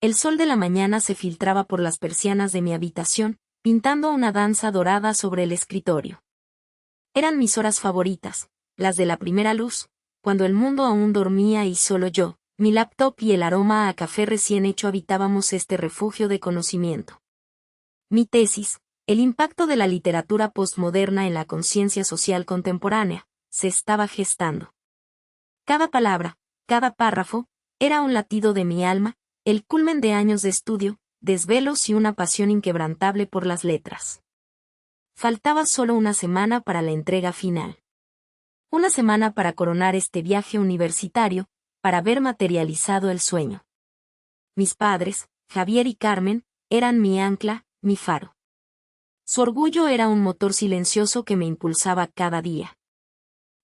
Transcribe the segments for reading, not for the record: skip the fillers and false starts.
El sol de la mañana se filtraba por las persianas de mi habitación, pintando una danza dorada sobre el escritorio. Eran mis horas favoritas, las de la primera luz, cuando el mundo aún dormía y solo yo, mi laptop y el aroma a café recién hecho habitábamos este refugio de conocimiento. Mi tesis, el impacto de la literatura postmoderna en la conciencia social contemporánea, se estaba gestando. Cada palabra, cada párrafo, era un latido de mi alma, el culmen de años de estudio, desvelos y una pasión inquebrantable por las letras. Faltaba solo una semana para la entrega final. Una semana para coronar este viaje universitario, para ver materializado el sueño. Mis padres, Javier y Carmen, eran mi ancla, mi faro. Su orgullo era un motor silencioso que me impulsaba cada día.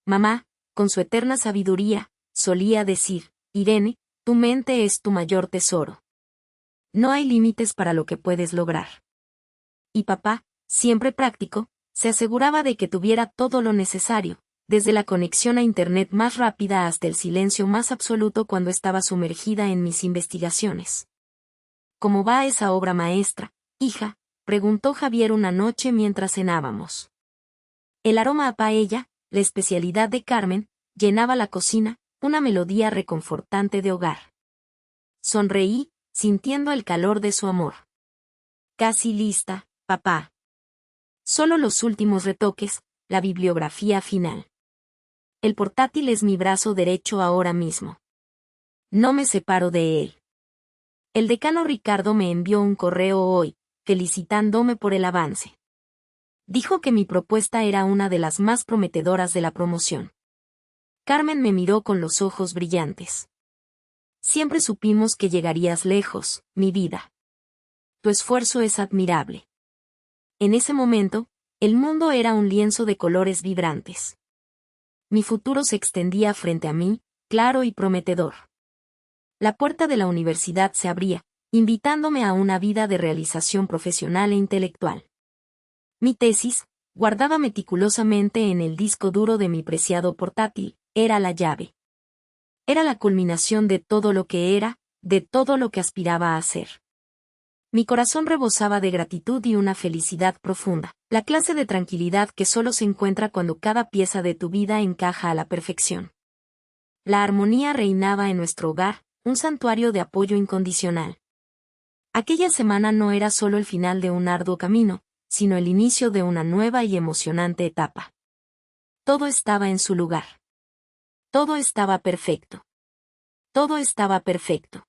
Mamá, con su eterna sabiduría, solía decir, Irene, tu mente es tu mayor tesoro. No hay límites para lo que puedes lograr. Y papá, siempre práctico, se aseguraba de que tuviera todo lo necesario, desde la conexión a Internet más rápida hasta el silencio más absoluto cuando estaba sumergida en mis investigaciones. ¿Cómo va esa obra maestra, hija?, preguntó Javier una noche mientras cenábamos. El aroma a paella, la especialidad de Carmen, llenaba la cocina, una melodía reconfortante de hogar. Sonreí, sintiendo el calor de su amor. Casi lista, papá. Solo los últimos retoques, la bibliografía final. El portátil es mi brazo derecho ahora mismo. No me separo de él. El decano Ricardo me envió un correo hoy, felicitándome por el avance. Dijo que mi propuesta era una de las más prometedoras de la promoción. Carmen me miró con los ojos brillantes. Siempre supimos que llegarías lejos, mi vida. Tu esfuerzo es admirable. En ese momento, el mundo era un lienzo de colores vibrantes. Mi futuro se extendía frente a mí, claro y prometedor. La puerta de la universidad se abría, invitándome a una vida de realización profesional e intelectual. Mi tesis, guardada meticulosamente en el disco duro de mi preciado portátil, era la llave. Era la culminación de todo lo que era, de todo lo que aspiraba a ser. Mi corazón rebosaba de gratitud y una felicidad profunda, la clase de tranquilidad que solo se encuentra cuando cada pieza de tu vida encaja a la perfección. La armonía reinaba en nuestro hogar, un santuario de apoyo incondicional. Aquella semana no era solo el final de un arduo camino, sino el inicio de una nueva y emocionante etapa. Todo estaba en su lugar. Todo estaba perfecto. Todo estaba perfecto.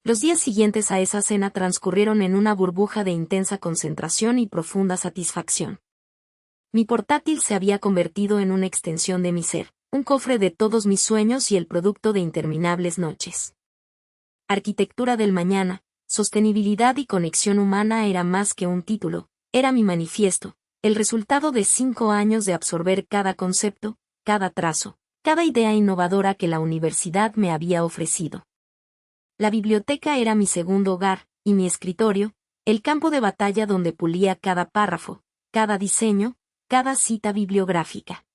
Los días siguientes a esa cena transcurrieron en una burbuja de intensa concentración y profunda satisfacción. Mi portátil se había convertido en una extensión de mi ser, un cofre de todos mis sueños y el producto de interminables noches. Arquitectura del mañana, sostenibilidad y conexión humana era más que un título, era mi manifiesto, el resultado de 5 años de absorber cada concepto, cada trazo, cada idea innovadora que la universidad me había ofrecido. La biblioteca era mi segundo hogar, y mi escritorio, el campo de batalla donde pulía cada párrafo, cada diseño, cada cita bibliográfica.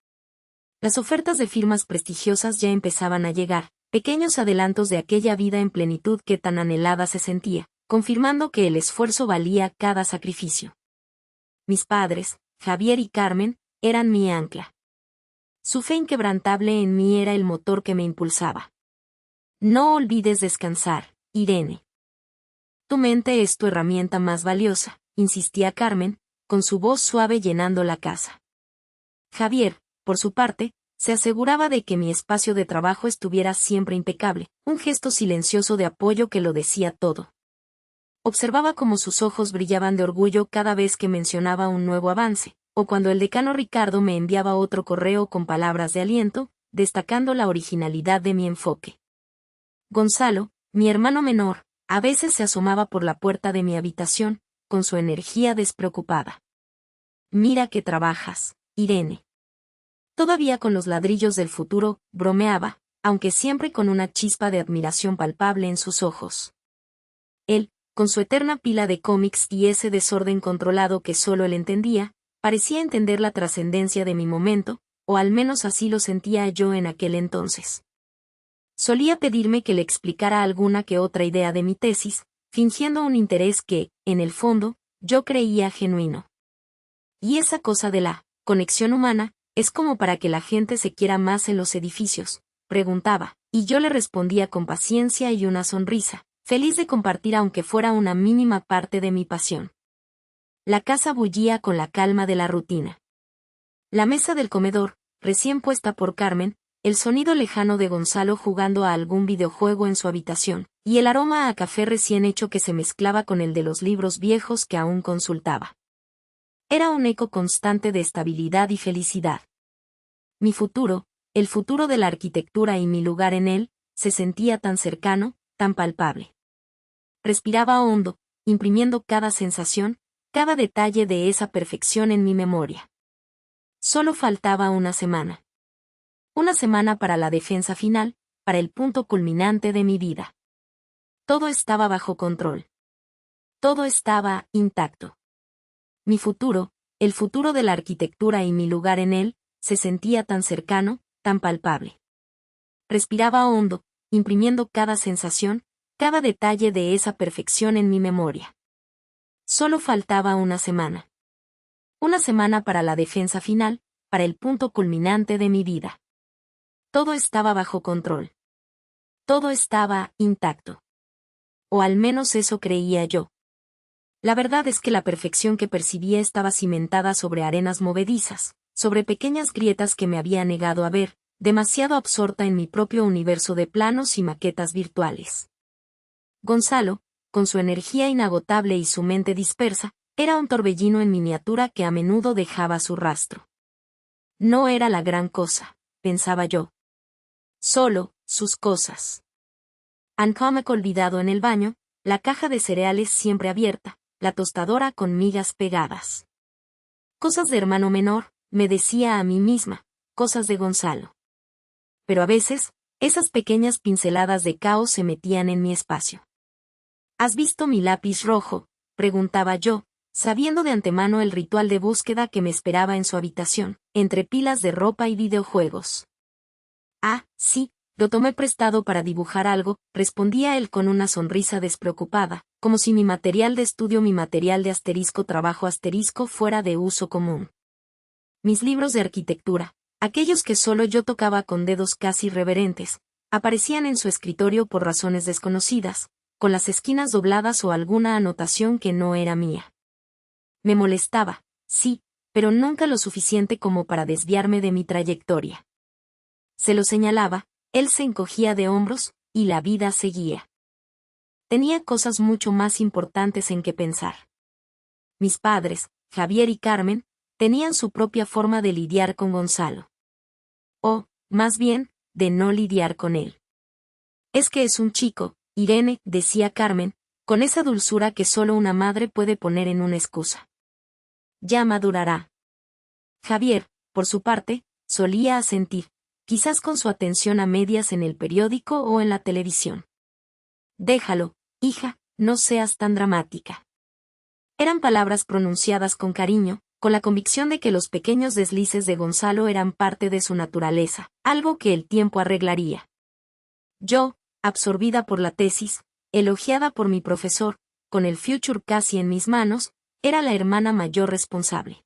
Las ofertas de firmas prestigiosas ya empezaban a llegar, pequeños adelantos de aquella vida en plenitud que tan anhelada se sentía, confirmando que el esfuerzo valía cada sacrificio. Mis padres, Javier y Carmen, eran mi ancla. Su fe inquebrantable en mí era el motor que me impulsaba. No olvides descansar, Irene. Tu mente es tu herramienta más valiosa, insistía Carmen, con su voz suave llenando la casa. Javier, por su parte, se aseguraba de que mi espacio de trabajo estuviera siempre impecable, un gesto silencioso de apoyo que lo decía todo. Observaba cómo sus ojos brillaban de orgullo cada vez que mencionaba un nuevo avance, o cuando el decano Ricardo me enviaba otro correo con palabras de aliento, destacando la originalidad de mi enfoque. Gonzalo, mi hermano menor, a veces se asomaba por la puerta de mi habitación, con su energía despreocupada. Mira que trabajas, Irene. Todavía con los ladrillos del futuro, bromeaba, aunque siempre con una chispa de admiración palpable en sus ojos. Él, con su eterna pila de cómics y ese desorden controlado que solo él entendía, parecía entender la trascendencia de mi momento, o al menos así lo sentía yo en aquel entonces. Solía pedirme que le explicara alguna que otra idea de mi tesis, fingiendo un interés que, en el fondo, yo creía genuino. Y esa cosa de la conexión humana, es como para que la gente se quiera más en los edificios, preguntaba, y yo le respondía con paciencia y una sonrisa, feliz de compartir aunque fuera una mínima parte de mi pasión. La casa bullía con la calma de la rutina. La mesa del comedor, recién puesta por Carmen, el sonido lejano de Gonzalo jugando a algún videojuego en su habitación, y el aroma a café recién hecho que se mezclaba con el de los libros viejos que aún consultaba. Era un eco constante de estabilidad y felicidad. Mi futuro, el futuro de la arquitectura y mi lugar en él, se sentía tan cercano, tan palpable. Respiraba hondo, imprimiendo cada sensación, cada detalle de esa perfección en mi memoria. Solo faltaba una semana. Una semana para la defensa final, para el punto culminante de mi vida. Todo estaba bajo control. Todo estaba intacto. Mi futuro, el futuro de la arquitectura y mi lugar en él, se sentía tan cercano, tan palpable. Respiraba hondo, imprimiendo cada sensación, cada detalle de esa perfección en mi memoria. Solo faltaba una semana. Una semana para la defensa final, para el punto culminante de mi vida. Todo estaba bajo control. Todo estaba intacto. O al menos eso creía yo. La verdad es que la perfección que percibía estaba cimentada sobre arenas movedizas, sobre pequeñas grietas que me había negado a ver, demasiado absorta en mi propio universo de planos y maquetas virtuales. Gonzalo, con su energía inagotable y su mente dispersa, era un torbellino en miniatura que a menudo dejaba su rastro. No era la gran cosa, pensaba yo. Solo, sus cosas. Ancomac olvidado en el baño, la caja de cereales siempre abierta, la tostadora con migas pegadas. Cosas de hermano menor, me decía a mí misma, cosas de Gonzalo. Pero a veces, esas pequeñas pinceladas de caos se metían en mi espacio. ¿Has visto mi lápiz rojo?, preguntaba yo, sabiendo de antemano el ritual de búsqueda que me esperaba en su habitación, entre pilas de ropa y videojuegos. Ah, sí, lo tomé prestado para dibujar algo, respondía él con una sonrisa despreocupada, como si mi material de estudio, mi material de trabajo fuera de uso común. Mis libros de arquitectura, aquellos que solo yo tocaba con dedos casi reverentes, aparecían en su escritorio por razones desconocidas, con las esquinas dobladas o alguna anotación que no era mía. Me molestaba, sí, pero nunca lo suficiente como para desviarme de mi trayectoria. Se lo señalaba, él se encogía de hombros, y la vida seguía. Tenía cosas mucho más importantes en que pensar. Mis padres, Javier y Carmen, tenían su propia forma de lidiar con Gonzalo. O, más bien, de no lidiar con él. Es que es un chico, Irene, decía Carmen, con esa dulzura que solo una madre puede poner en una excusa. Ya madurará. Javier, por su parte, solía asentir, quizás con su atención a medias en el periódico o en la televisión. Déjalo, hija, no seas tan dramática. Eran palabras pronunciadas con cariño, con la convicción de que los pequeños deslices de Gonzalo eran parte de su naturaleza, algo que el tiempo arreglaría. Yo, absorbida por la tesis, elogiada por mi profesor, con el future casi en mis manos, era la hermana mayor responsable.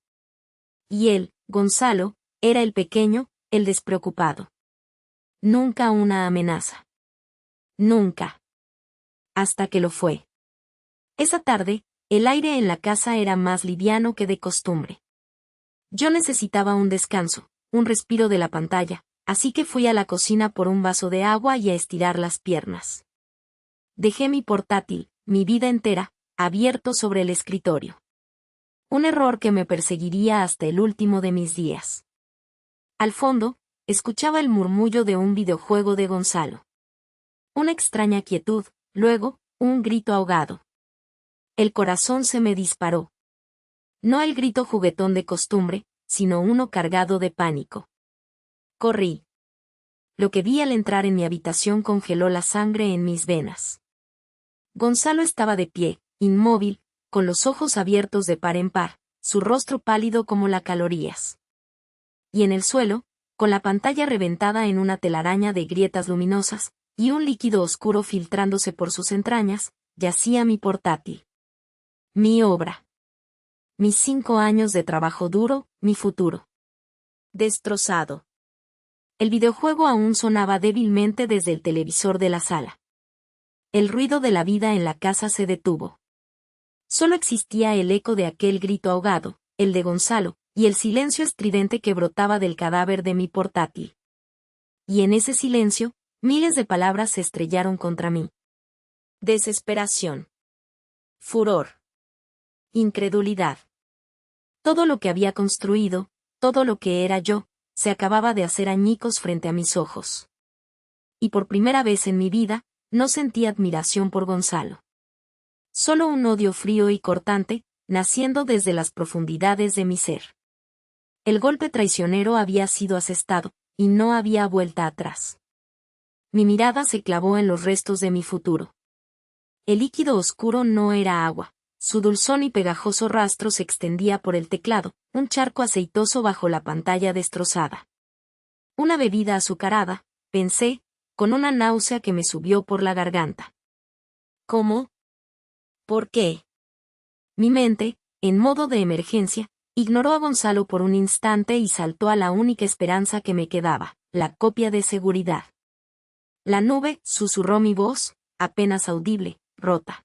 Y él, Gonzalo, era el pequeño, el despreocupado. Nunca una amenaza. Nunca. Hasta que lo fue. Esa tarde, el aire en la casa era más liviano que de costumbre. Yo necesitaba un descanso, un respiro de la pantalla, así que fui a la cocina por un vaso de agua y a estirar las piernas. Dejé mi portátil, mi vida entera, abierto sobre el escritorio. Un error que me perseguiría hasta el último de mis días. Al fondo, escuchaba el murmullo de un videojuego de Gonzalo. Una extraña quietud, luego, un grito ahogado. El corazón se me disparó. No el grito juguetón de costumbre, sino uno cargado de pánico. Corrí. Lo que vi al entrar en mi habitación congeló la sangre en mis venas. Gonzalo estaba de pie, inmóvil, con los ojos abiertos de par en par, su rostro pálido como las calorías. Y en el suelo, con la pantalla reventada en una telaraña de grietas luminosas, y un líquido oscuro filtrándose por sus entrañas, yacía mi portátil. Mi obra. Mis 5 años de trabajo duro, mi futuro. Destrozado. El videojuego aún sonaba débilmente desde el televisor de la sala. El ruido de la vida en la casa se detuvo. Solo existía el eco de aquel grito ahogado, el de Gonzalo, y el silencio estridente que brotaba del cadáver de mi portátil. Y en ese silencio, miles de palabras se estrellaron contra mí. Desesperación. Furor. Incredulidad. Todo lo que había construido, todo lo que era yo, se acababa de hacer añicos frente a mis ojos. Y por primera vez en mi vida, no sentí admiración por Gonzalo. Solo un odio frío y cortante, naciendo desde las profundidades de mi ser. El golpe traicionero había sido asestado, y no había vuelta atrás. Mi mirada se clavó en los restos de mi futuro. El líquido oscuro no era agua. Su dulzón y pegajoso rastro se extendía por el teclado, un charco aceitoso bajo la pantalla destrozada. Una bebida azucarada, pensé, con una náusea que me subió por la garganta. ¿Cómo? ¿Por qué? Mi mente, en modo de emergencia, ignoró a Gonzalo por un instante y saltó a la única esperanza que me quedaba, la copia de seguridad. La nube, susurró mi voz, apenas audible, rota.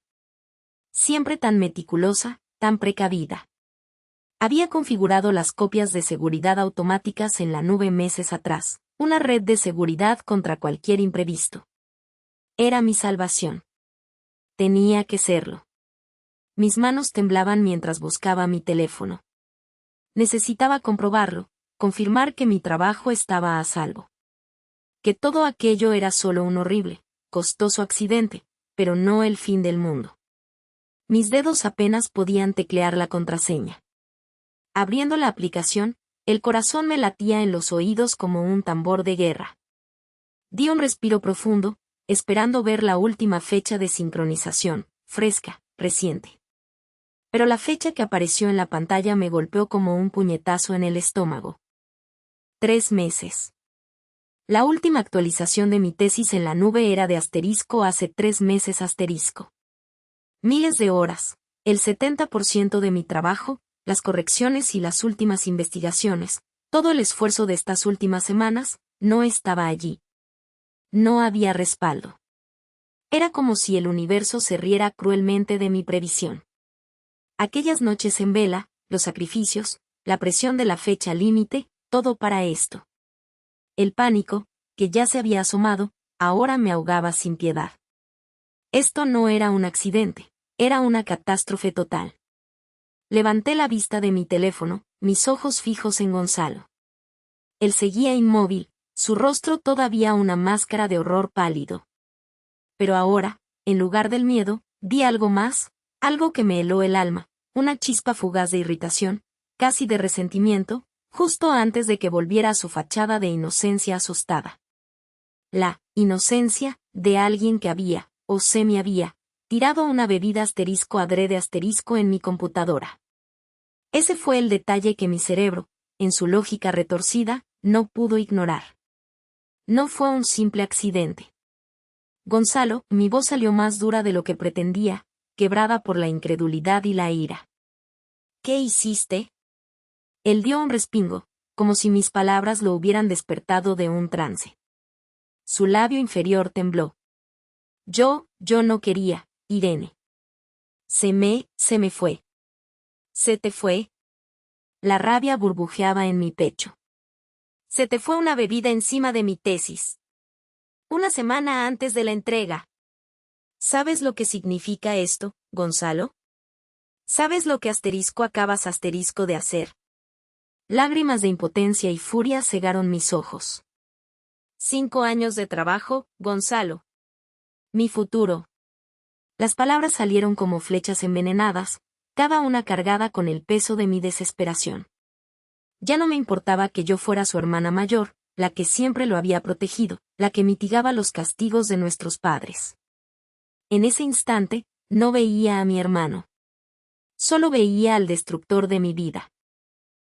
Siempre tan meticulosa, tan precavida. Había configurado las copias de seguridad automáticas en la nube meses atrás, una red de seguridad contra cualquier imprevisto. Era mi salvación. Tenía que serlo. Mis manos temblaban mientras buscaba mi teléfono. Necesitaba comprobarlo, confirmar que mi trabajo estaba a salvo. Que todo aquello era solo un horrible, costoso accidente, pero no el fin del mundo. Mis dedos apenas podían teclear la contraseña. Abriendo la aplicación, el corazón me latía en los oídos como un tambor de guerra. Di un respiro profundo, esperando ver la última fecha de sincronización, fresca, reciente. Pero la fecha que apareció en la pantalla me golpeó como un puñetazo en el estómago. 3 meses. La última actualización de mi tesis en la nube era de asterisco hace 3 meses asterisco. Miles de horas, el 70% de mi trabajo, las correcciones y las últimas investigaciones, todo el esfuerzo de estas últimas semanas, no estaba allí. No había respaldo. Era como si el universo se riera cruelmente de mi previsión. Aquellas noches en vela, los sacrificios, la presión de la fecha límite, todo para esto. El pánico, que ya se había asomado, ahora me ahogaba sin piedad. Esto no era un accidente, era una catástrofe total. Levanté la vista de mi teléfono, mis ojos fijos en Gonzalo. Él seguía inmóvil, su rostro todavía una máscara de horror pálido. Pero ahora, en lugar del miedo, vi algo más, algo que me heló el alma, una chispa fugaz de irritación, casi de resentimiento, justo antes de que volviera a su fachada de inocencia asustada. La inocencia de alguien que había, o semi había, tirado una bebida asterisco adrede asterisco en mi computadora. Ese fue el detalle que mi cerebro, en su lógica retorcida, no pudo ignorar. No fue un simple accidente. Gonzalo, mi voz salió más dura de lo que pretendía, quebrada por la incredulidad y la ira. ¿Qué hiciste? Él dio un respingo, como si mis palabras lo hubieran despertado de un trance. Su labio inferior tembló. Yo no quería, Irene. Se me fue. ¿Se te fue? La rabia burbujeaba en mi pecho. Se te fue una bebida encima de mi tesis. Una semana antes de la entrega. ¿Sabes lo que significa esto, Gonzalo? ¿Sabes lo que asterisco acabas asterisco de hacer? Lágrimas de impotencia y furia cegaron mis ojos. 5 años de trabajo, Gonzalo. Mi futuro. Las palabras salieron como flechas envenenadas, cada una cargada con el peso de mi desesperación. Ya no me importaba que yo fuera su hermana mayor, la que siempre lo había protegido, la que mitigaba los castigos de nuestros padres. En ese instante, no veía a mi hermano. Solo veía al destructor de mi vida.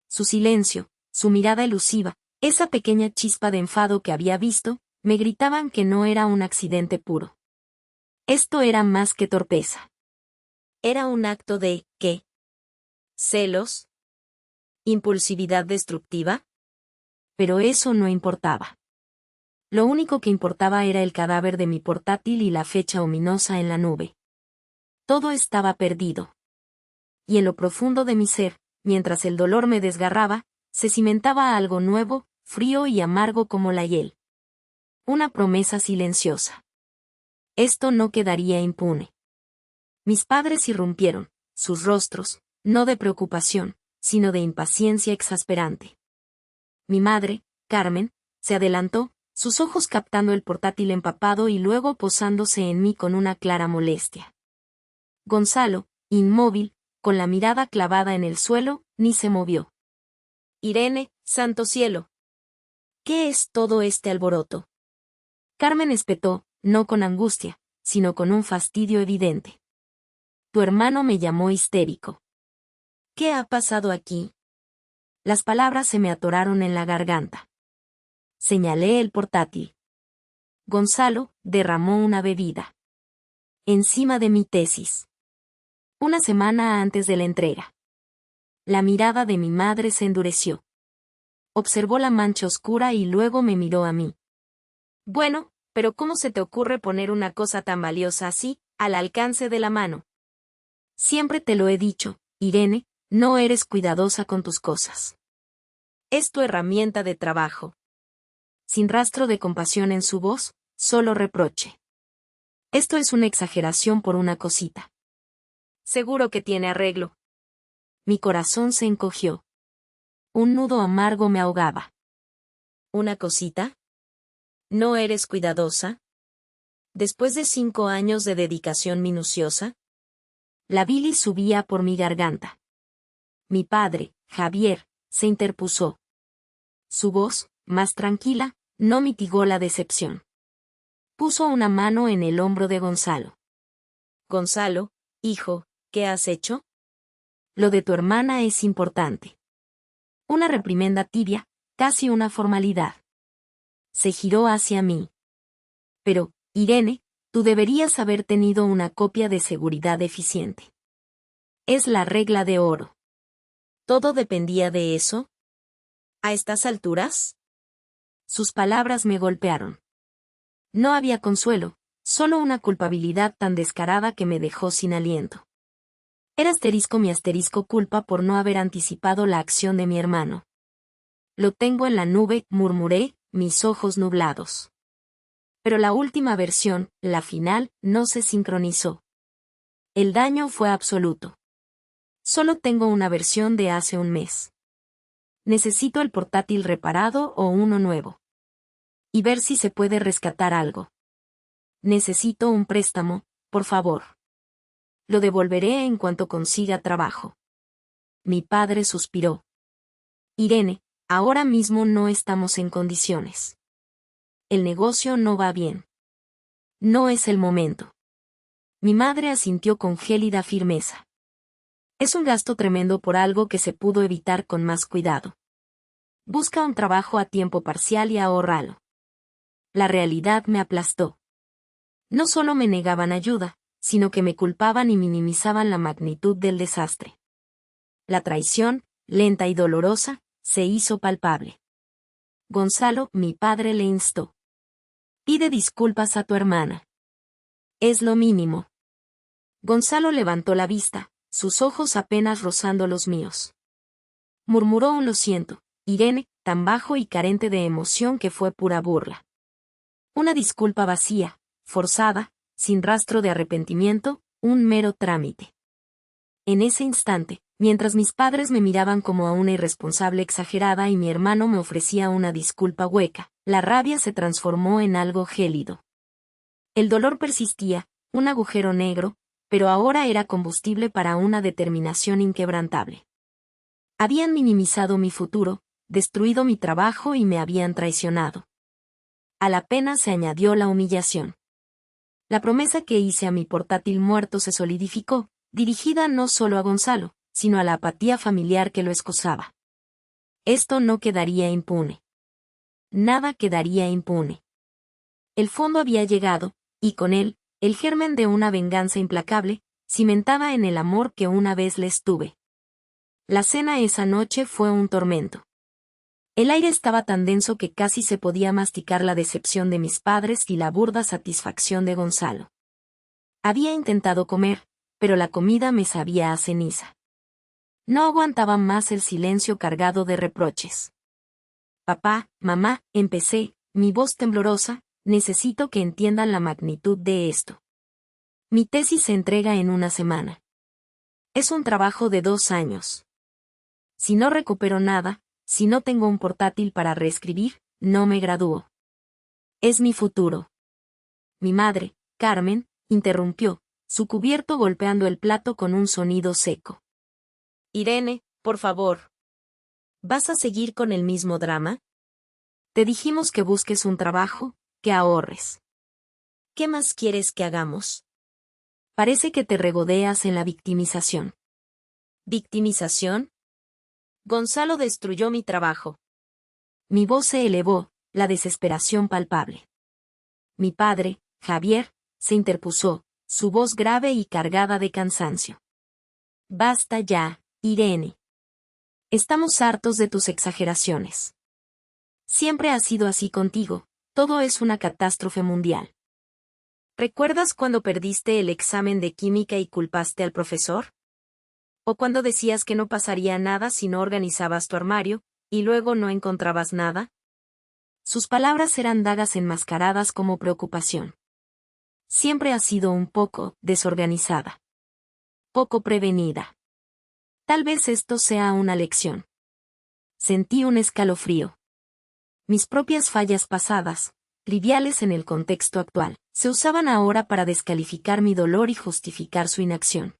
Su silencio, su mirada elusiva, esa pequeña chispa de enfado que había visto, Me gritaban que no era un accidente puro. Esto era más que torpeza. Era un acto de, ¿qué? ¿Celos? ¿Impulsividad destructiva? Pero eso no importaba. Lo único que importaba era el cadáver de mi portátil y la fecha ominosa en la nube. Todo estaba perdido. Y en lo profundo de mi ser, mientras el dolor me desgarraba, se cimentaba algo nuevo, frío y amargo como la hiel. Una promesa silenciosa. Esto no quedaría impune. Mis padres irrumpieron, sus rostros, no de preocupación, sino de impaciencia exasperante. Mi madre, Carmen, se adelantó, sus ojos captando el portátil empapado y luego posándose en mí con una clara molestia. Gonzalo, inmóvil, con la mirada clavada en el suelo, ni se movió. Irene, santo cielo. ¿Qué es todo este alboroto? Carmen espetó, no con angustia, sino con un fastidio evidente. Tu hermano me llamó histérico. ¿Qué ha pasado aquí? Las palabras se me atoraron en la garganta. Señalé el portátil. Gonzalo derramó una bebida. Encima de mi tesis. Una semana antes de la entrega. La mirada de mi madre se endureció. Observó la mancha oscura y luego me miró a mí. Bueno, pero ¿cómo se te ocurre poner una cosa tan valiosa así, al alcance de la mano? Siempre te lo he dicho, Irene, no eres cuidadosa con tus cosas. Es tu herramienta de trabajo. Sin rastro de compasión en su voz, solo reproche. Esto es una exageración por una cosita. Seguro que tiene arreglo. Mi corazón se encogió. Un nudo amargo me ahogaba. ¿Una cosita? ¿No eres cuidadosa? Después de 5 años de dedicación minuciosa. La bilis subía por mi garganta. Mi padre, Javier, se interpuso. Su voz, más tranquila, no mitigó la decepción. Puso una mano en el hombro de Gonzalo. Gonzalo, hijo, ¿qué has hecho? Lo de tu hermana es importante. Una reprimenda tibia, casi una formalidad. Se giró hacia mí. Pero, Irene, tú deberías haber tenido una copia de seguridad eficiente. Es la regla de oro. ¿Todo dependía de eso? ¿A estas alturas? Sus palabras me golpearon. No había consuelo, solo una culpabilidad tan descarada que me dejó sin aliento. Era mi asterisco culpa por no haber anticipado la acción de mi hermano. Lo tengo en la nube, murmuré, mis ojos nublados. Pero la última versión, la final, no se sincronizó. El daño fue absoluto. Solo tengo una versión de hace un mes. Necesito el portátil reparado o uno nuevo. Y ver si se puede rescatar algo. Necesito un préstamo, por favor. Lo devolveré en cuanto consiga trabajo. Mi padre suspiró. Irene, ahora mismo no estamos en condiciones. El negocio no va bien. No es el momento. Mi madre asintió con gélida firmeza. Es un gasto tremendo por algo que se pudo evitar con más cuidado. Busca un trabajo a tiempo parcial y ahórralo. La realidad me aplastó. No solo me negaban ayuda, sino que me culpaban y minimizaban la magnitud del desastre. La traición, lenta y dolorosa, se hizo palpable. Gonzalo, mi padre le instó. Pide disculpas a tu hermana. Es lo mínimo. Gonzalo levantó la vista, sus ojos apenas rozando los míos. Murmuró un lo siento, Irene, tan bajo y carente de emoción que fue pura burla. Una disculpa vacía, forzada, sin rastro de arrepentimiento, un mero trámite. En ese instante, mientras mis padres me miraban como a una irresponsable exagerada y mi hermano me ofrecía una disculpa hueca, la rabia se transformó en algo gélido. El dolor persistía, un agujero negro, pero ahora era combustible para una determinación inquebrantable. Habían minimizado mi futuro, destruido mi trabajo y me habían traicionado. A la pena se añadió la humillación. La promesa que hice a mi portátil muerto se solidificó, dirigida no solo a Gonzalo, sino a la apatía familiar que lo excusaba. Esto no quedaría impune. Nada quedaría impune. El fondo había llegado, y con él, el germen de una venganza implacable, cimentada en el amor que una vez les tuve. La cena esa noche fue un tormento. El aire estaba tan denso que casi se podía masticar la decepción de mis padres y la burda satisfacción de Gonzalo. Había intentado comer, pero la comida me sabía a ceniza. No aguantaba más el silencio cargado de reproches. Papá, mamá, empecé, mi voz temblorosa, necesito que entiendan la magnitud de esto. Mi tesis se entrega en una semana. Es un trabajo de 2 años. Si no recupero nada, si no tengo un portátil para reescribir, no me gradúo. Es mi futuro. Mi madre, Carmen, interrumpió, su cubierto golpeando el plato con un sonido seco. Irene, por favor. ¿Vas a seguir con el mismo drama? Te dijimos que busques un trabajo, que ahorres. ¿Qué más quieres que hagamos? Parece que te regodeas en la victimización. ¿Victimización? Gonzalo destruyó mi trabajo. Mi voz se elevó, la desesperación palpable. Mi padre, Javier, se interpuso, su voz grave y cargada de cansancio. Basta ya, Irene. Estamos hartos de tus exageraciones. Siempre ha sido así contigo, todo es una catástrofe mundial. ¿Recuerdas cuando perdiste el examen de química y culpaste al profesor? ¿O cuando decías que no pasaría nada si no organizabas tu armario, y luego no encontrabas nada? Sus palabras eran dagas enmascaradas como preocupación. Siempre has sido un poco desorganizada. Poco prevenida. Tal vez esto sea una lección. Sentí un escalofrío. Mis propias fallas pasadas, triviales en el contexto actual, se usaban ahora para descalificar mi dolor y justificar su inacción.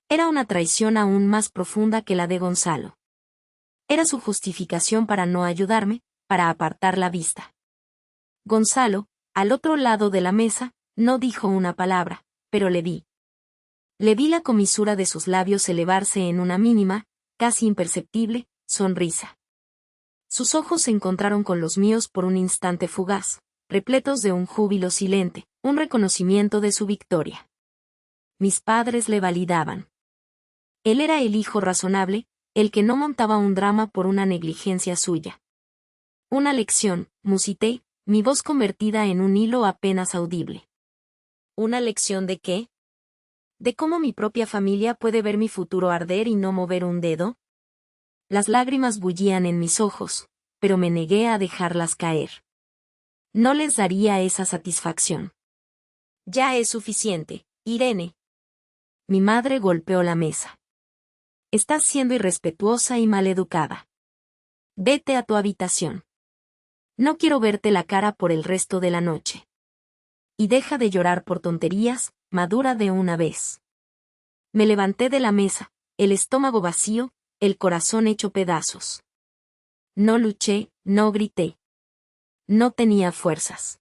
Era una traición aún más profunda que la de Gonzalo. Era su justificación para no ayudarme, para apartar la vista. Gonzalo, al otro lado de la mesa, no dijo una palabra, pero le vi. Le vi la comisura de sus labios elevarse en una mínima, casi imperceptible, sonrisa. Sus ojos se encontraron con los míos por un instante fugaz, repletos de un júbilo silente, un reconocimiento de su victoria. Mis padres le validaban. Él era el hijo razonable, el que no montaba un drama por una negligencia suya. Una lección, musité, mi voz convertida en un hilo apenas audible. ¿Una lección de qué? ¿De cómo mi propia familia puede ver mi futuro arder y no mover un dedo? Las lágrimas bullían en mis ojos, pero me negué a dejarlas caer. No les daría esa satisfacción. Ya es suficiente, Irene. Mi madre golpeó la mesa. Estás siendo irrespetuosa y maleducada. Vete a tu habitación. No quiero verte la cara por el resto de la noche. Y deja de llorar por tonterías, madura de una vez. Me levanté de la mesa, el estómago vacío, el corazón hecho pedazos. No luché, no grité. No tenía fuerzas.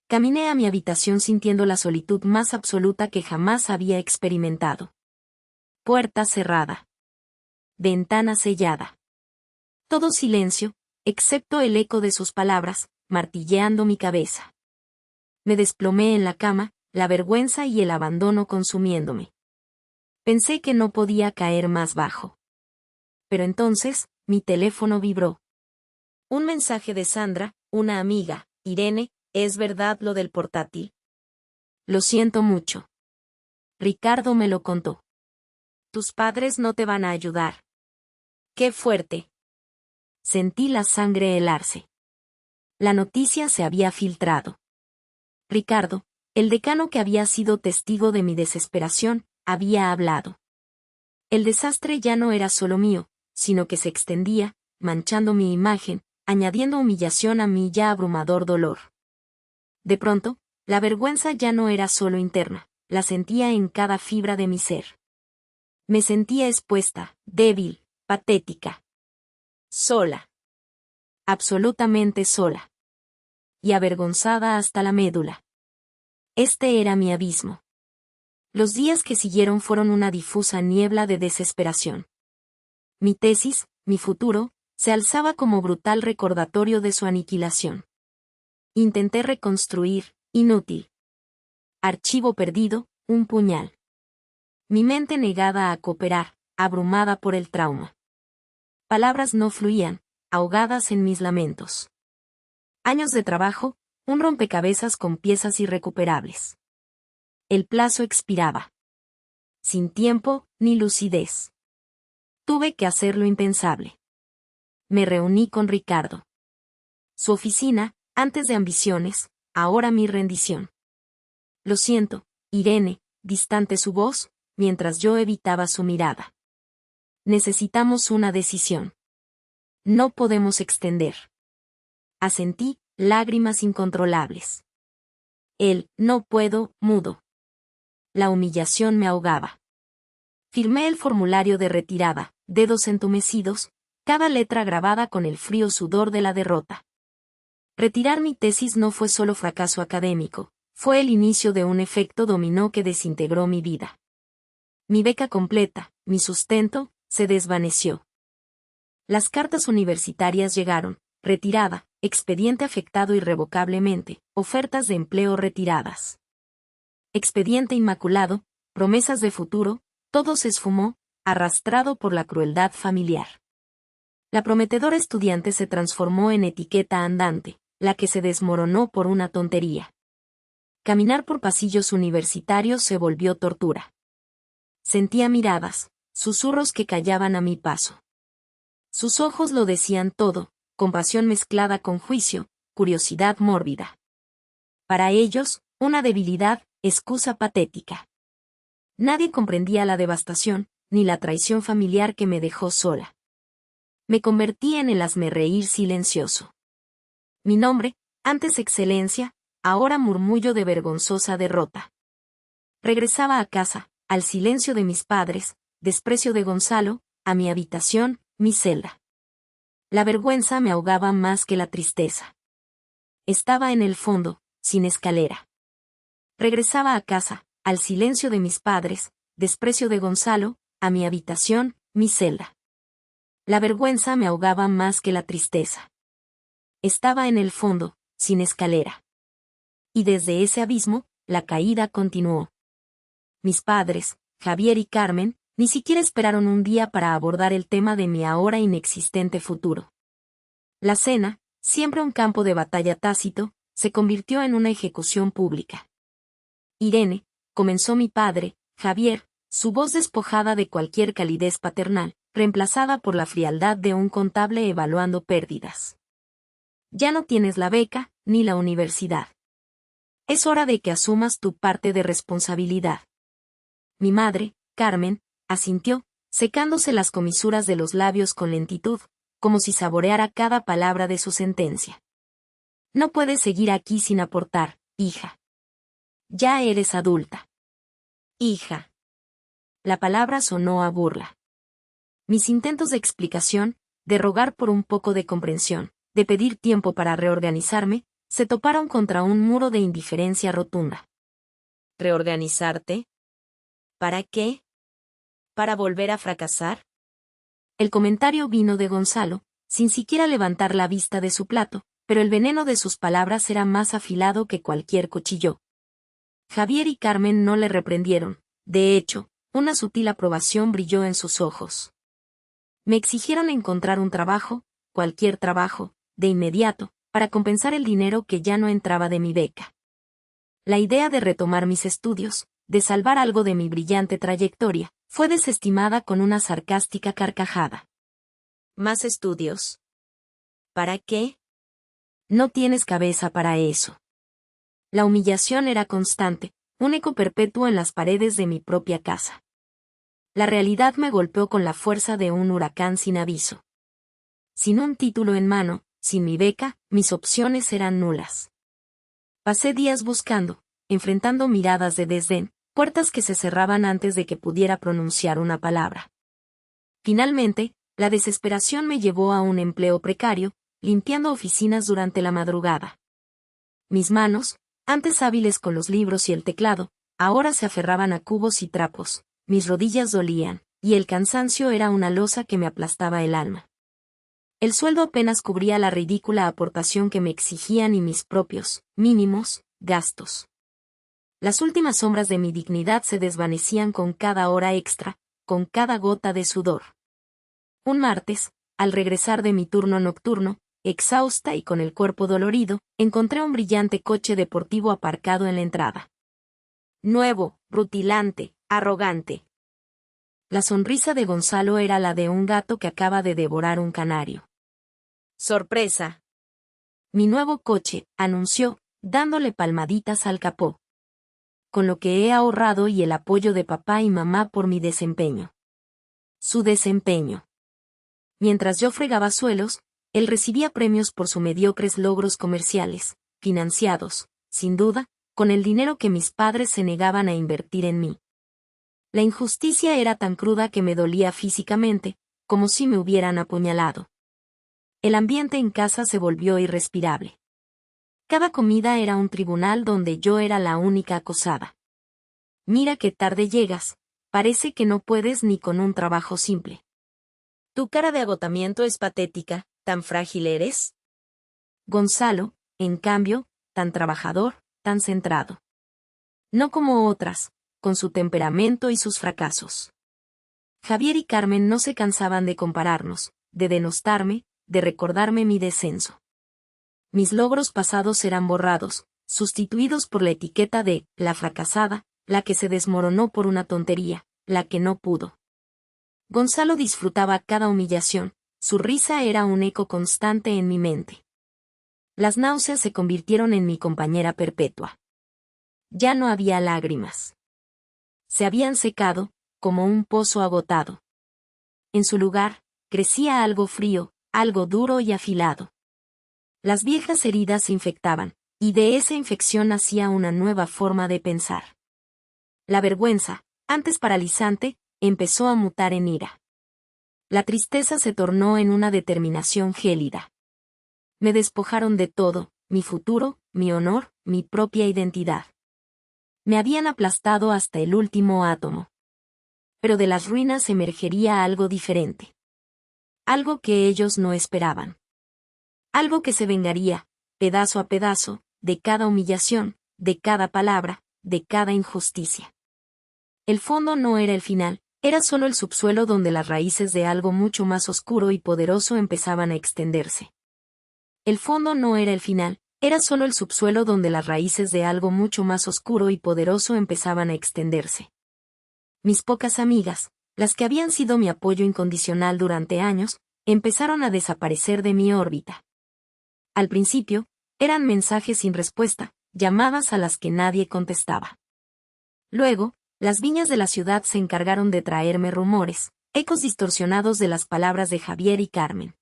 Caminé a mi habitación sintiendo la solitud más absoluta que jamás había experimentado. Puerta cerrada. Ventana sellada. Todo silencio, excepto el eco de sus palabras, martilleando mi cabeza. Me desplomé en la cama, la vergüenza y el abandono consumiéndome. Pensé que no podía caer más bajo. Pero entonces, mi teléfono vibró. Un mensaje de Sandra, una amiga. Irene, ¿es verdad lo del portátil? Lo siento mucho. Ricardo me lo contó. Tus padres no te van a ayudar. ¡Qué fuerte! Sentí la sangre helarse. La noticia se había filtrado. Ricardo, el decano que había sido testigo de mi desesperación, había hablado. El desastre ya no era solo mío, sino que se extendía, manchando mi imagen, añadiendo humillación a mi ya abrumador dolor. De pronto, la vergüenza ya no era solo interna, la sentía en cada fibra de mi ser. Me sentía expuesta, débil, patética. Sola. Absolutamente sola. Y avergonzada hasta la médula. Este era mi abismo. Los días que siguieron fueron una difusa niebla de desesperación. Mi tesis, mi futuro, se alzaba como brutal recordatorio de su aniquilación. Intenté reconstruir, inútil. Archivo perdido, un puñal. Mi mente negada a cooperar, abrumada por el trauma. Palabras no fluían, ahogadas en mis lamentos. Años de trabajo, un rompecabezas con piezas irrecuperables. El plazo expiraba. Sin tiempo, ni lucidez. Tuve que hacer lo impensable. Me reuní con Ricardo. Su oficina, antes de ambiciones, ahora mi rendición. Lo siento, Irene, distante su voz, mientras yo evitaba su mirada. Necesitamos una decisión. No podemos extender. Asentí, lágrimas incontrolables. El no puedo, mudo. La humillación me ahogaba. Firmé el formulario de retirada, dedos entumecidos, cada letra grabada con el frío sudor de la derrota. Retirar mi tesis no fue solo fracaso académico, fue el inicio de un efecto dominó que desintegró mi vida. Mi beca completa, mi sustento, se desvaneció. Las cartas universitarias llegaron, retirada, expediente afectado irrevocablemente, ofertas de empleo retiradas. Expediente inmaculado, promesas de futuro, todo se esfumó, arrastrado por la crueldad familiar. La prometedora estudiante se transformó en etiqueta andante, la que se desmoronó por una tontería. Caminar por pasillos universitarios se volvió tortura. Sentía miradas, susurros que callaban a mi paso. Sus ojos lo decían todo, compasión mezclada con juicio, curiosidad mórbida. Para ellos, una debilidad, excusa patética. Nadie comprendía la devastación, ni la traición familiar que me dejó sola. Me convertí en el hazmerreír silencioso. Mi nombre, antes excelencia, ahora murmullo de vergonzosa derrota. Regresaba a casa, al silencio de mis padres, desprecio de Gonzalo, a mi habitación, mi celda. La vergüenza me ahogaba más que la tristeza. Estaba en el fondo, sin escalera. Regresaba a casa, al silencio de mis padres, desprecio de Gonzalo, a mi habitación, mi celda. La vergüenza me ahogaba más que la tristeza. Estaba en el fondo, sin escalera. Y desde ese abismo, la caída continuó. Mis padres, Javier y Carmen, ni siquiera esperaron un día para abordar el tema de mi ahora inexistente futuro. La cena, siempre un campo de batalla tácito, se convirtió en una ejecución pública. Irene, comenzó mi padre, Javier, su voz despojada de cualquier calidez paternal, reemplazada por la frialdad de un contable evaluando pérdidas. Ya no tienes la beca, ni la universidad. Es hora de que asumas tu parte de responsabilidad. Mi madre, Carmen, asintió, secándose las comisuras de los labios con lentitud, como si saboreara cada palabra de su sentencia. No puedes seguir aquí sin aportar, hija. Ya eres adulta. Hija. La palabra sonó a burla. Mis intentos de explicación, de rogar por un poco de comprensión, de pedir tiempo para reorganizarme, se toparon contra un muro de indiferencia rotunda. ¿Reorganizarte? ¿Para qué? ¿Para volver a fracasar? El comentario vino de Gonzalo, sin siquiera levantar la vista de su plato, pero el veneno de sus palabras era más afilado que cualquier cuchillo. Javier y Carmen no le reprendieron, de hecho, una sutil aprobación brilló en sus ojos. Me exigieron encontrar un trabajo, cualquier trabajo, de inmediato, para compensar el dinero que ya no entraba de mi beca. La idea de retomar mis estudios, de salvar algo de mi brillante trayectoria, fue desestimada con una sarcástica carcajada. ¿Más estudios? ¿Para qué? No tienes cabeza para eso. La humillación era constante, un eco perpetuo en las paredes de mi propia casa. La realidad me golpeó con la fuerza de un huracán sin aviso. Sin un título en mano, sin mi beca, mis opciones eran nulas. Pasé días buscando, enfrentando miradas de desdén, puertas que se cerraban antes de que pudiera pronunciar una palabra. Finalmente, la desesperación me llevó a un empleo precario, limpiando oficinas durante la madrugada. Mis manos, antes hábiles con los libros y el teclado, ahora se aferraban a cubos y trapos, mis rodillas dolían, y el cansancio era una losa que me aplastaba el alma. El sueldo apenas cubría la ridícula aportación que me exigían y mis propios, mínimos, gastos. Las últimas sombras de mi dignidad se desvanecían con cada hora extra, con cada gota de sudor. Un martes, al regresar de mi turno nocturno, exhausta y con el cuerpo dolorido, encontré un brillante coche deportivo aparcado en la entrada. Nuevo, rutilante, arrogante. La sonrisa de Gonzalo era la de un gato que acaba de devorar un canario. ¡Sorpresa! Mi nuevo coche, anunció, dándole palmaditas al capó. Con lo que he ahorrado y el apoyo de papá y mamá por mi desempeño. Su desempeño. Mientras yo fregaba suelos, él recibía premios por sus mediocres logros comerciales, financiados, sin duda, con el dinero que mis padres se negaban a invertir en mí. La injusticia era tan cruda que me dolía físicamente, como si me hubieran apuñalado. El ambiente en casa se volvió irrespirable. Cada comida era un tribunal donde yo era la única acosada. Mira qué tarde llegas, parece que no puedes ni con un trabajo simple. Tu cara de agotamiento es patética, ¿tan frágil eres? Gonzalo, en cambio, tan trabajador, tan centrado. No como otras, con su temperamento y sus fracasos. Javier y Carmen no se cansaban de compararnos, de denostarme, de recordarme mi descenso. Mis logros pasados eran borrados, sustituidos por la etiqueta de la fracasada, la que se desmoronó por una tontería, la que no pudo. Gonzalo disfrutaba cada humillación, su risa era un eco constante en mi mente. Las náuseas se convirtieron en mi compañera perpetua. Ya no había lágrimas. Se habían secado, como un pozo agotado. En su lugar, crecía algo frío, algo duro y afilado. Las viejas heridas se infectaban, y de esa infección nacía una nueva forma de pensar. La vergüenza, antes paralizante, empezó a mutar en ira. La tristeza se tornó en una determinación gélida. Me despojaron de todo, mi futuro, mi honor, mi propia identidad. Me habían aplastado hasta el último átomo. Pero de las ruinas emergería algo diferente. Algo que ellos no esperaban. Algo que se vengaría, pedazo a pedazo, de cada humillación, de cada palabra, de cada injusticia. El fondo no era el final, era solo el subsuelo donde las raíces de algo mucho más oscuro y poderoso empezaban a extenderse. El fondo no era el final, era solo el subsuelo donde las raíces de algo mucho más oscuro y poderoso empezaban a extenderse. Mis pocas amigas, las que habían sido mi apoyo incondicional durante años, empezaron a desaparecer de mi órbita. Al principio, eran mensajes sin respuesta, llamadas a las que nadie contestaba. Luego, las viñas de la ciudad se encargaron de traerme rumores, ecos distorsionados de las palabras de Javier y Carmen.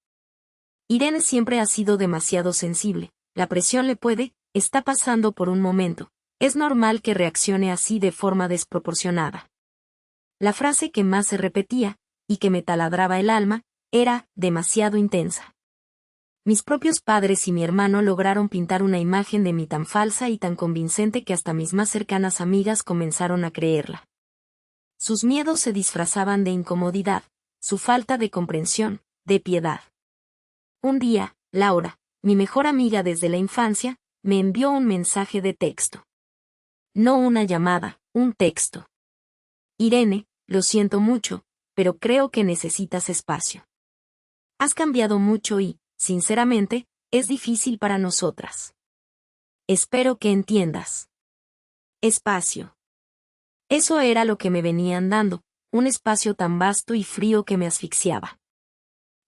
Irene siempre ha sido demasiado sensible, la presión le puede, está pasando por un momento, es normal que reaccione así de forma desproporcionada. La frase que más se repetía, y que me taladraba el alma, era, demasiado intensa. Mis propios padres y mi hermano lograron pintar una imagen de mí tan falsa y tan convincente que hasta mis más cercanas amigas comenzaron a creerla. Sus miedos se disfrazaban de incomodidad, su falta de comprensión, de piedad. Un día, Laura, mi mejor amiga desde la infancia, me envió un mensaje de texto. No una llamada, un texto. Irene, lo siento mucho, pero creo que necesitas espacio. Has cambiado mucho y, sinceramente, es difícil para nosotras. Espero que entiendas. Espacio. Eso era lo que me venían dando, un espacio tan vasto y frío que me asfixiaba.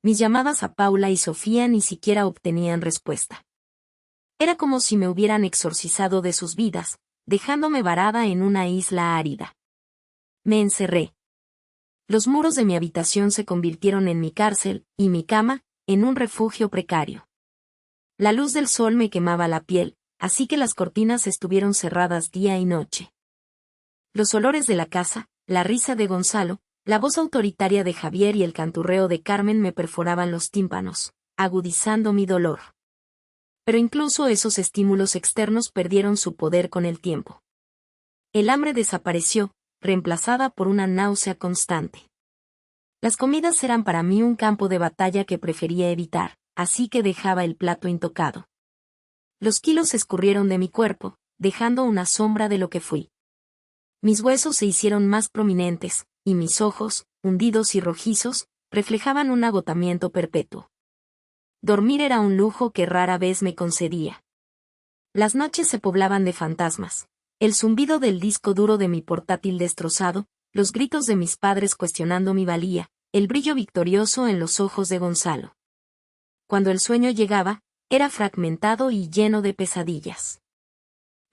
Mis llamadas a Paula y Sofía ni siquiera obtenían respuesta. Era como si me hubieran exorcizado de sus vidas, dejándome varada en una isla árida. Me encerré. Los muros de mi habitación se convirtieron en mi cárcel, y mi cama, en un refugio precario. La luz del sol me quemaba la piel, así que las cortinas estuvieron cerradas día y noche. Los olores de la casa, la risa de Gonzalo, la voz autoritaria de Javier y el canturreo de Carmen me perforaban los tímpanos, agudizando mi dolor. Pero incluso esos estímulos externos perdieron su poder con el tiempo. El hambre desapareció, reemplazada por una náusea constante. Las comidas eran para mí un campo de batalla que prefería evitar, así que dejaba el plato intocado. Los kilos escurrieron de mi cuerpo, dejando una sombra de lo que fui. Mis huesos se hicieron más prominentes, y mis ojos, hundidos y rojizos, reflejaban un agotamiento perpetuo. Dormir era un lujo que rara vez me concedía. Las noches se poblaban de fantasmas. El zumbido del disco duro de mi portátil destrozado, los gritos de mis padres cuestionando mi valía, el brillo victorioso en los ojos de Gonzalo. Cuando el sueño llegaba, era fragmentado y lleno de pesadillas.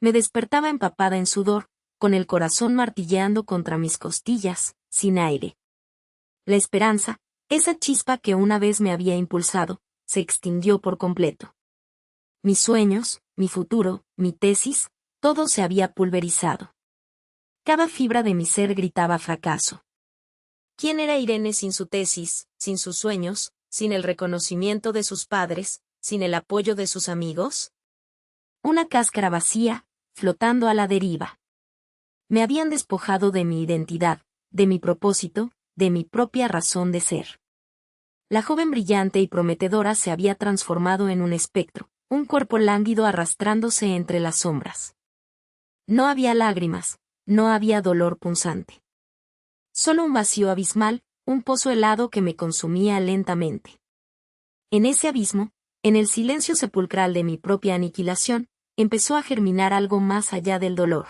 Me despertaba empapada en sudor, con el corazón martilleando contra mis costillas, sin aire. La esperanza, esa chispa que una vez me había impulsado, se extinguió por completo. Mis sueños, mi futuro, mi tesis, todo se había pulverizado. Cada fibra de mi ser gritaba fracaso. ¿Quién era Irene sin su tesis, sin sus sueños, sin el reconocimiento de sus padres, sin el apoyo de sus amigos? Una cáscara vacía, flotando a la deriva. Me habían despojado de mi identidad, de mi propósito, de mi propia razón de ser. La joven brillante y prometedora se había transformado en un espectro, un cuerpo lánguido arrastrándose entre las sombras. No había lágrimas, no había dolor punzante. Solo un vacío abismal, un pozo helado que me consumía lentamente. En ese abismo, en el silencio sepulcral de mi propia aniquilación, empezó a germinar algo más allá del dolor.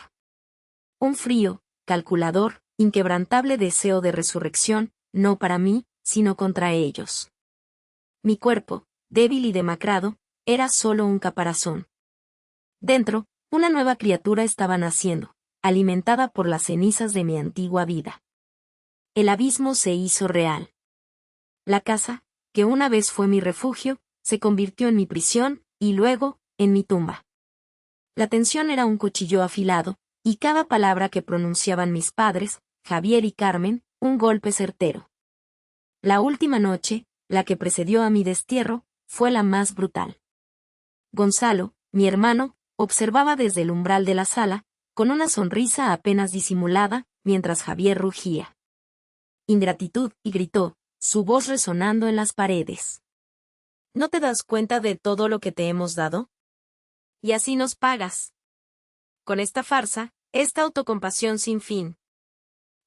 Un frío, calculador, inquebrantable deseo de resurrección, no para mí, sino contra ellos. Mi cuerpo, débil y demacrado, era solo un caparazón. Dentro, una nueva criatura estaba naciendo, alimentada por las cenizas de mi antigua vida. El abismo se hizo real. La casa, que una vez fue mi refugio, se convirtió en mi prisión, y luego, en mi tumba. La tensión era un cuchillo afilado, y cada palabra que pronunciaban mis padres, Javier y Carmen, un golpe certero. La última noche, la que precedió a mi destierro, fue la más brutal. Gonzalo, mi hermano, observaba desde el umbral de la sala, con una sonrisa apenas disimulada, mientras Javier rugía. Ingratitud, y gritó, su voz resonando en las paredes. ¿No te das cuenta de todo lo que te hemos dado? Y así nos pagas. Con esta farsa, esta autocompasión sin fin.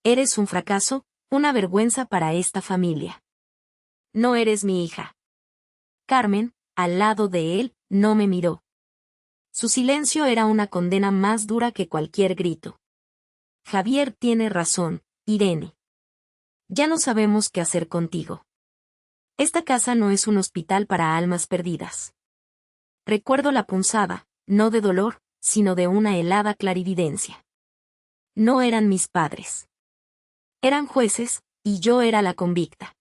Eres un fracaso, una vergüenza para esta familia. No eres mi hija. Carmen, al lado de él, no me miró. Su silencio era una condena más dura que cualquier grito. Javier tiene razón, Irene. Ya no sabemos qué hacer contigo. Esta casa no es un hospital para almas perdidas. Recuerdo la punzada, no de dolor, sino de una helada clarividencia. No eran mis padres. Eran jueces, y yo era la convicta.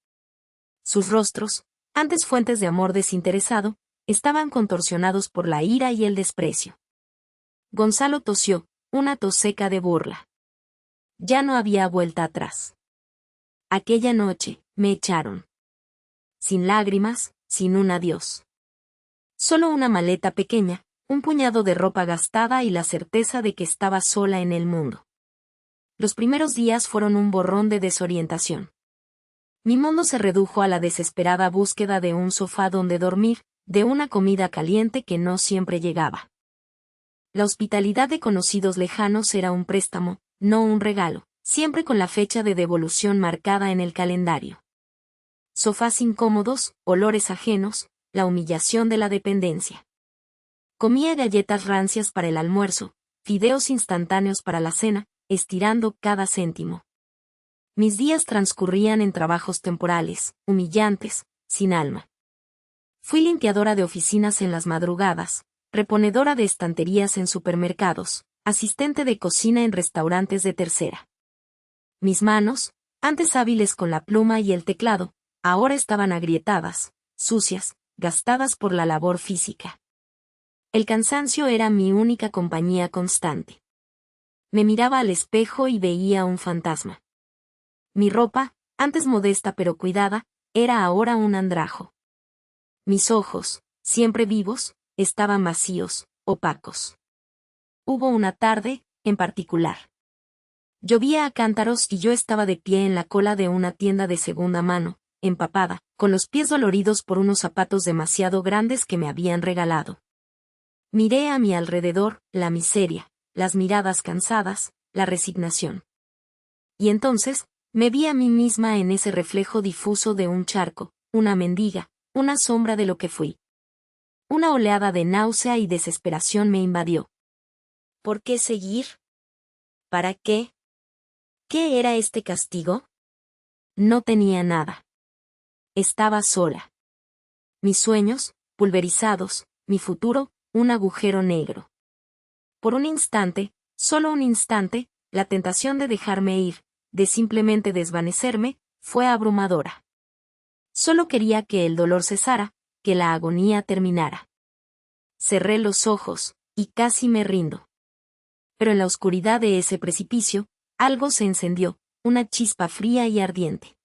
Sus rostros, antes fuentes de amor desinteresado, estaban contorsionados por la ira y el desprecio. Gonzalo tosió, una tos seca de burla. Ya no había vuelta atrás. Aquella noche, me echaron. Sin lágrimas, sin un adiós. Solo una maleta pequeña, un puñado de ropa gastada y la certeza de que estaba sola en el mundo. Los primeros días fueron un borrón de desorientación. Mi mundo se redujo a la desesperada búsqueda de un sofá donde dormir, de una comida caliente que no siempre llegaba. La hospitalidad de conocidos lejanos era un préstamo, no un regalo, siempre con la fecha de devolución marcada en el calendario. Sofás incómodos, olores ajenos, la humillación de la dependencia. Comía galletas rancias para el almuerzo, fideos instantáneos para la cena, estirando cada céntimo. Mis días transcurrían en trabajos temporales, humillantes, sin alma. Fui limpiadora de oficinas en las madrugadas, reponedora de estanterías en supermercados, asistente de cocina en restaurantes de tercera. Mis manos, antes hábiles con la pluma y el teclado, ahora estaban agrietadas, sucias, gastadas por la labor física. El cansancio era mi única compañía constante. Me miraba al espejo y veía un fantasma. Mi ropa, antes modesta pero cuidada, era ahora un andrajo. Mis ojos, siempre vivos, estaban vacíos, opacos. Hubo una tarde, en particular. Llovía a cántaros y yo estaba de pie en la cola de una tienda de segunda mano, empapada, con los pies doloridos por unos zapatos demasiado grandes que me habían regalado. Miré a mi alrededor, la miseria, las miradas cansadas, la resignación. Y entonces, me vi a mí misma en ese reflejo difuso de un charco, una mendiga, una sombra de lo que fui. Una oleada de náusea y desesperación me invadió. ¿Por qué seguir? ¿Para qué? ¿Qué era este castigo? No tenía nada. Estaba sola. Mis sueños, pulverizados, mi futuro, un agujero negro. Por un instante, solo un instante, la tentación de dejarme ir, de simplemente desvanecerme, fue abrumadora. Solo quería que el dolor cesara, que la agonía terminara. Cerré los ojos, y casi me rindo. Pero en la oscuridad de ese precipicio, algo se encendió, una chispa fría y ardiente.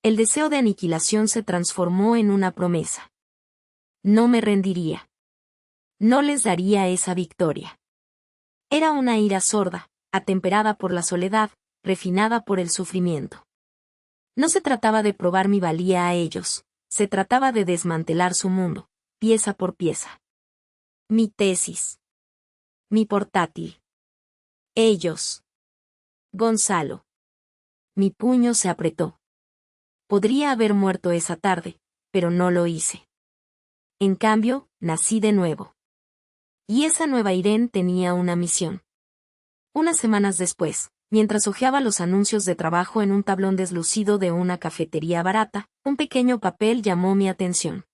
El deseo de aniquilación se transformó en una promesa. No me rendiría. No les daría esa victoria. Era una ira sorda, atemperada por la soledad, refinada por el sufrimiento. No se trataba de probar mi valía a ellos, se trataba de desmantelar su mundo, pieza por pieza. Mi tesis. Mi portátil. Ellos. Gonzalo. Mi puño se apretó. Podría haber muerto esa tarde, pero no lo hice. En cambio, nací de nuevo. Y esa nueva Irene tenía una misión. Unas semanas después, mientras hojeaba los anuncios de trabajo en un tablón deslucido de una cafetería barata, un pequeño papel llamó mi atención.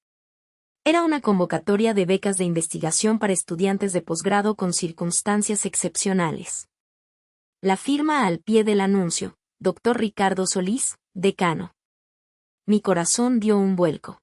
Era una convocatoria de becas de investigación para estudiantes de posgrado con circunstancias excepcionales. La firma al pie del anuncio, Dr. Ricardo Solís, decano. Mi corazón dio un vuelco.